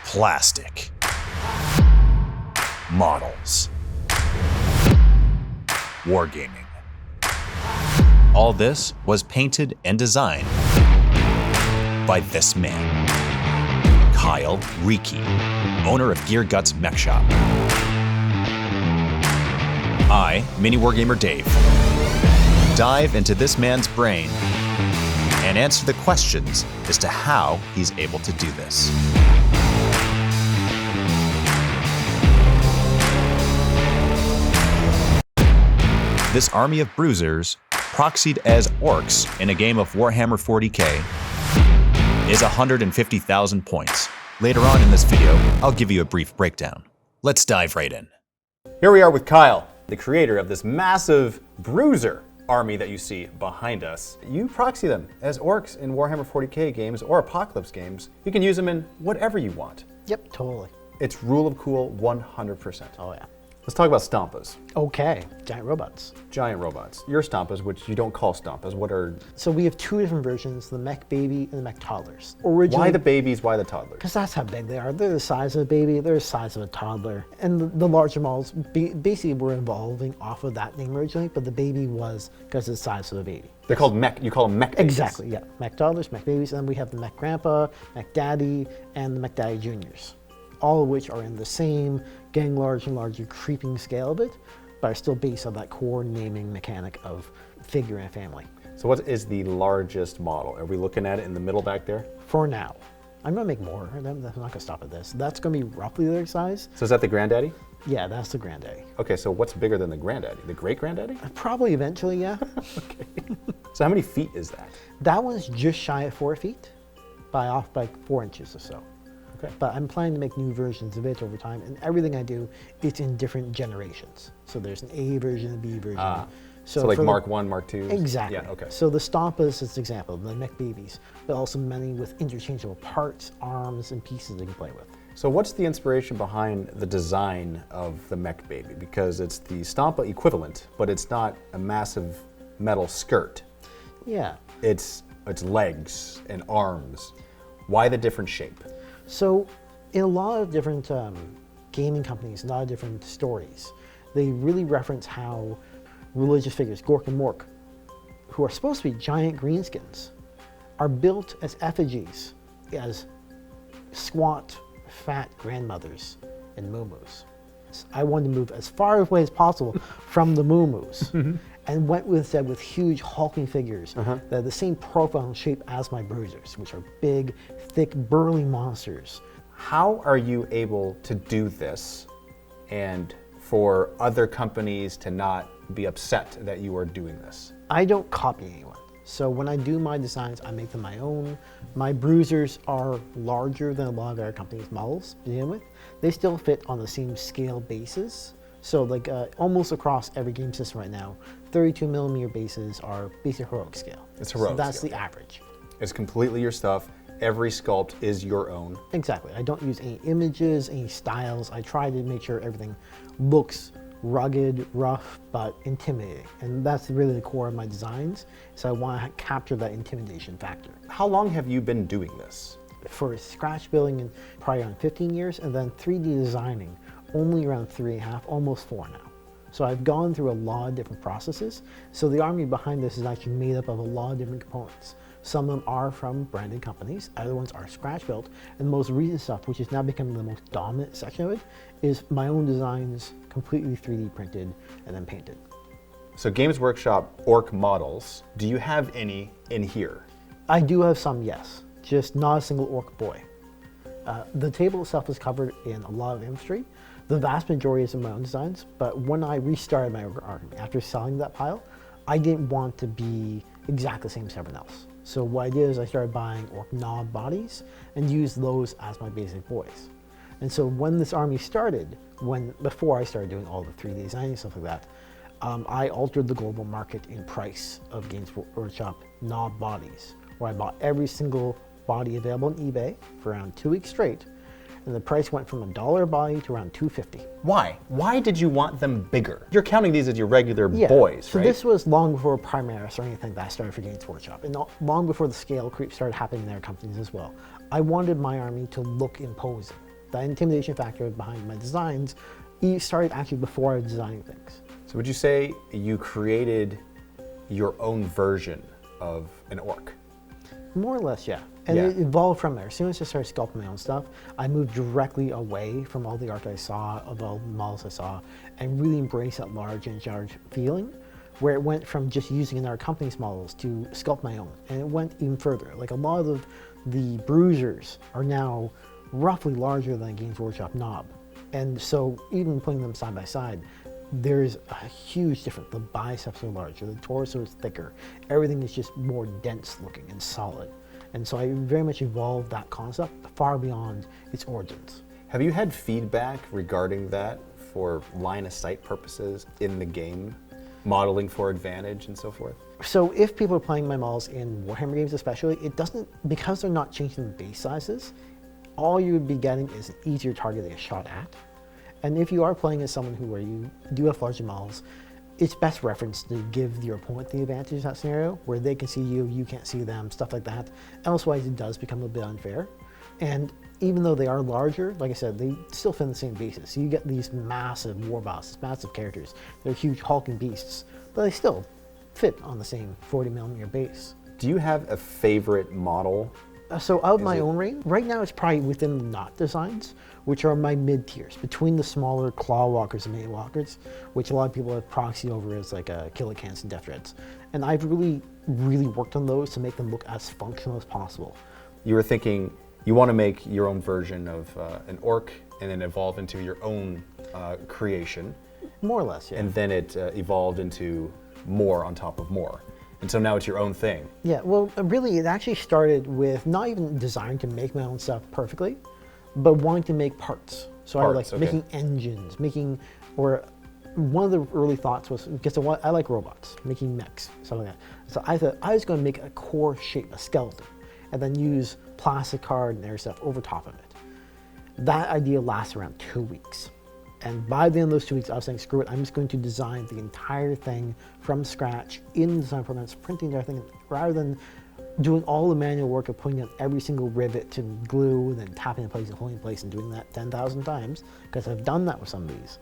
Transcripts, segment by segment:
plastic, models, wargaming. All this was painted and designed by this man, Kyle Reekie, owner of Gear Guts Mech Shop. I, Mini Wargamer Dave, dive into this man's brain and answer the questions as to how he's able to do this. This army of bruisers, proxied as orcs in a game of Warhammer 40k, is 150,000 points. Later on in this video, I'll give you a brief breakdown. Let's dive right in. Here we are with Kyle, the creator of this massive bruiser army that you see behind us. You proxy them as orcs in Warhammer 40k games or Apocalypse games. You can use them in whatever you want. Yep, totally. It's rule of cool 100%. Oh yeah. Let's talk about Stompas. Okay, giant robots. Giant robots. Your Stompas, which you don't call Stompas, what are... So we have two different versions, the Mech Baby and the Mech Toddlers. Originally, Why the babies, why the toddlers? because that's how big they are. They're the size of a baby, they're the size of a toddler. And the larger models basically were evolving off of that name originally, but the baby was because of the size of a baby. They're called mech, you call them mech babies. Exactly, yeah. Mech Toddlers, Mech Babies, and then we have the Mech Grandpa, Mech Daddy, and the Mech Daddy Juniors. All of which are in the same getting larger and larger creeping scale of it, but are still based on that core naming mechanic of figure and family. So what is the largest model? Are we looking at it in the middle back there? For now. I'm gonna make more, I'm not gonna stop at this. That's gonna be roughly their size. So is that the granddaddy? Yeah, that's the Granddaddy. Okay, so what's bigger than the granddaddy? The great granddaddy? Probably eventually, yeah. Okay. So how many feet is that? That one's just shy of 4 feet, off by 4 inches or so. Okay. But I'm planning to make new versions of it over time, and everything I do, it's in different generations. So there's an A version, a B version. So like Mark 1, Mark 2? Exactly. Yeah, okay. So the Stompas is an example, the Mech Babies, but also many with interchangeable parts, arms, and pieces they can play with. So what's the inspiration behind the design of the Mech Baby? Because it's the Stompa equivalent, but it's not a massive metal skirt. Yeah. It's legs and arms. Why the different shape? So in a lot of different gaming companies, a lot of different stories, they really reference how religious figures, Gork and Mork, who are supposed to be giant greenskins, are built as effigies, as squat, fat grandmothers and moo-moos. I wanted to move as far away as possible from the moo-moos and went with huge hulking figures that have the same profile and shape as my bruisers, which are big, thick, burly monsters. How are you able to do this and for other companies to not be upset that you are doing this? I don't copy anyone. So when I do my designs, I make them my own. My bruisers are larger than a lot of our company's models to begin with. They still fit on the same scale bases. So like almost across every game system right now, 32 millimeter bases are basic heroic scale. It's heroic So that's scale. the average. It's completely your stuff. Every sculpt is your own. Exactly. I don't use any images, any styles. I try to make sure everything looks rugged, rough, but intimidating. And that's really the core of my designs. So I want to capture that intimidation factor. How long have you been doing this? For scratch building, in probably around 15 years, and then 3D designing, only around 3.5, almost 4 now. So I've gone through a lot of different processes. So the army behind this is actually made up of a lot of different components. Some of them are from branded companies, other ones are scratch built, and the most recent stuff, which is now becoming the most dominant section of it, is my own designs, completely 3D printed and then painted. So Games Workshop orc models, do you have any in here? I do have some, yes, just not a single orc boy. The table itself is covered in a lot of infantry. The vast majority is in my own designs, but when I restarted my army after selling that pile, I didn't want to be exactly the same as everyone else. So what I did is I started buying orc knob bodies and used those as my basic boys. And so when this army started, before I started doing all the 3D designing and stuff like that, I altered the global market in price of Games Workshop knob bodies, where I bought every single body available on eBay for around 2 weeks straight, and the price went from $1 a body to around $2.50. Why? Why did you want them bigger? You're counting these as your regular Yeah, boys, so right? this was long before Primaris or anything that I started for Games Workshop, and long before the scale creep started happening in their companies as well. I wanted my army to look imposing. The intimidation factor behind my designs started actually before I was designing things. So would you say you created your own version of an orc? More or less, yeah. And it evolved from there. As soon as I started sculpting my own stuff, I moved directly away from all the art I saw, of all the models I saw, and really embraced that large and large feeling, where it went from just using another company's models to sculpt my own. And it went even further. Like a lot of the bruisers are now roughly larger than a Games Workshop knob. And so even putting them side by side, there's a huge difference. The biceps are larger, the torso is thicker, everything is just more dense looking and solid. And so I very much evolved that concept far beyond its origins. Have you had feedback regarding that for line of sight purposes in the game? Modeling for advantage and so forth? So if people are playing my models in Warhammer games especially, it doesn't, because they're not changing the base sizes, all you would be getting is an easier target to get shot at. And if you are playing as someone where you do have larger models, it's best reference to give your opponent the advantage in that scenario, where they can see you, you can't see them, stuff like that. Elsewise, it does become a bit unfair. And even though they are larger, like I said, they still fit on the same basis. So you get these massive war bosses, massive characters. They're huge hulking beasts, but they still fit on the same 40mm base. Do you have a favorite model? So out of my own range, right now it's probably within the knot designs, which are my mid tiers, between the smaller claw walkers and mini walkers, which a lot of people have proxied over as like Killicans and Death Dreads. And I've really worked on those to make them look as functional as possible. You were thinking you want to make your own version of an orc and then evolve into your own creation. More or less, yeah. And then it evolved into more on top of more. And so now it's your own thing. Yeah, well, really, it actually started with not even designed to make my own stuff perfectly, but wanting to make parts. So I like making engines, or one of the early thoughts was, because I like robots, making mechs, something like that. So I thought I was going to make a core shape, a skeleton, and then use plastic card and other stuff over top of it. That idea lasts around 2 weeks. And by the end of those 2 weeks, I was saying, screw it, I'm just going to design the entire thing from scratch in design programs, printing everything, rather than doing all the manual work of putting on every single rivet to glue and then tapping in place and holding in place and doing that 10,000 times, because I've done that with some of these.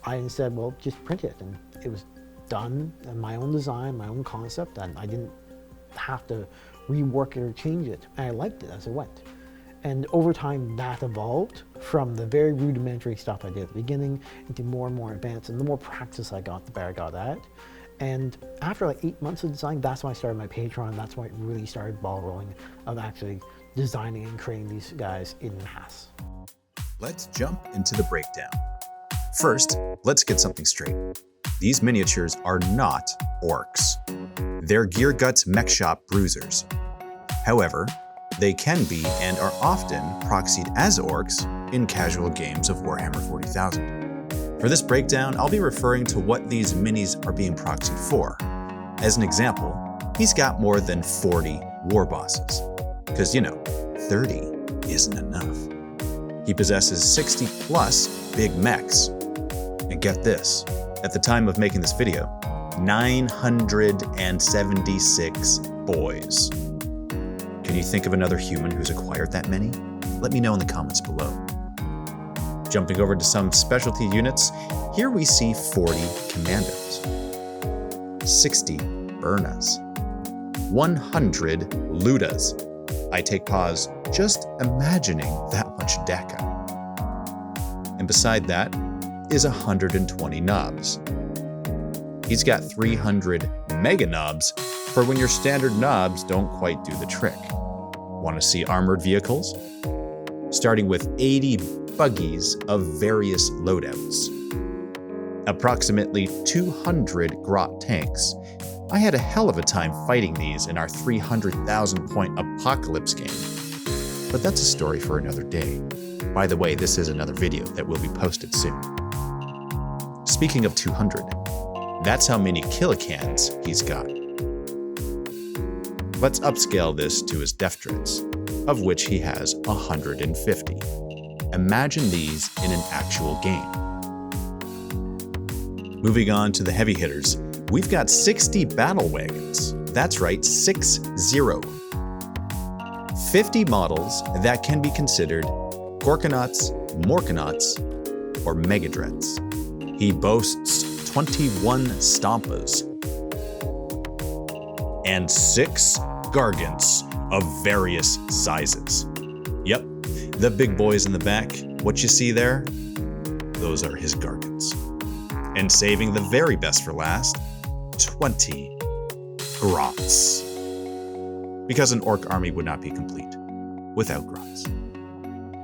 I instead, well, just print it, and it was done in my own design, my own concept, and I didn't have to rework it or change it. And I liked it as it went. And over time, that evolved from the very rudimentary stuff I did at the beginning into more and more advanced. And the more practice I got, the better I got at it. And after like 8 months of design, that's when I started my Patreon. That's when it really started ball rolling of actually designing and creating these guys in mass. Let's jump into the breakdown. First, let's get something straight. These miniatures are not orcs. They're Gear Guts Mech Shop bruisers. However, they can be and are often proxied as orcs in casual games of Warhammer 40,000. For this breakdown, I'll be referring to what these minis are being proxied for. As an example, he's got more than 40 war bosses. Because, 30 isn't enough. He possesses 60 plus big mechs. And get this, at the time of making this video, 976 boys. Can you think of another human who's acquired that many? Let me know in the comments below. Jumping over to some specialty units, here we see 40 commandos, 60 Burnas, 100 Ludas. I take pause just imagining that much Deca. And beside that is 120 knobs. He's got 300 mega knobs for when your standard knobs don't quite do the trick. Want to see armored vehicles? Starting with 80 buggies of various loadouts. Approximately 200 Grot tanks. I had a hell of a time fighting these in our 300,000 point Apocalypse game. But that's a story for another day. By the way, this is another video that will be posted soon. Speaking of 200, that's how many Killicans he's got. Let's upscale this to his Death Dreads, of which he has 150. Imagine these in an actual game. Moving on to the heavy hitters, we've got 60 battle wagons. That's right, 60. 50 models that can be considered Gorkanauts, Morkanauts, or Megadreads. He boasts 21 Stompas and 6 Gargants of various sizes. Yep, the big boys in the back, what you see there, those are his Gargants. And saving the very best for last, 20 Grunts. Because an orc army would not be complete without Grunts.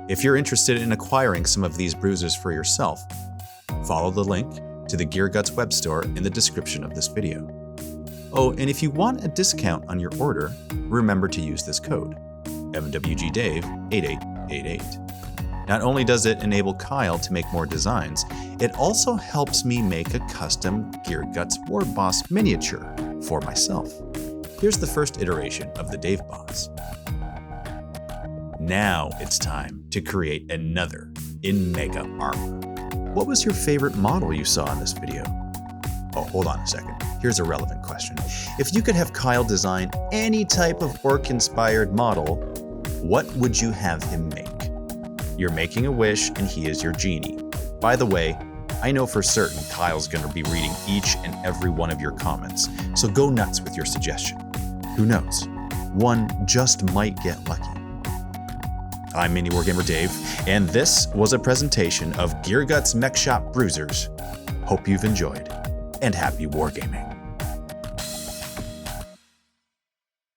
If you're interested in acquiring some of these bruisers for yourself, follow the link to the Gear Guts web store in the description of this video. Oh, and if you want a discount on your order, remember to use this code, MWGDave8888. Not only does it enable Kyle to make more designs, it also helps me make a custom Gear Guts War Boss miniature for myself. Here's the first iteration of the Dave Boss. Now it's time to create another in Mega Armor. What was your favorite model you saw in this video? Oh, hold on a second. Here's a relevant question. If you could have Kyle design any type of orc-inspired model, what would you have him make? You're making a wish and he is your genie. By the way, I know for certain Kyle's going to be reading each and every one of your comments, so go nuts with your suggestion. Who knows? One just might get lucky. I'm Mini Wargamer Dave, and this was a presentation of Gear Guts Mech Shop Bruisers. Hope you've enjoyed, and happy wargaming.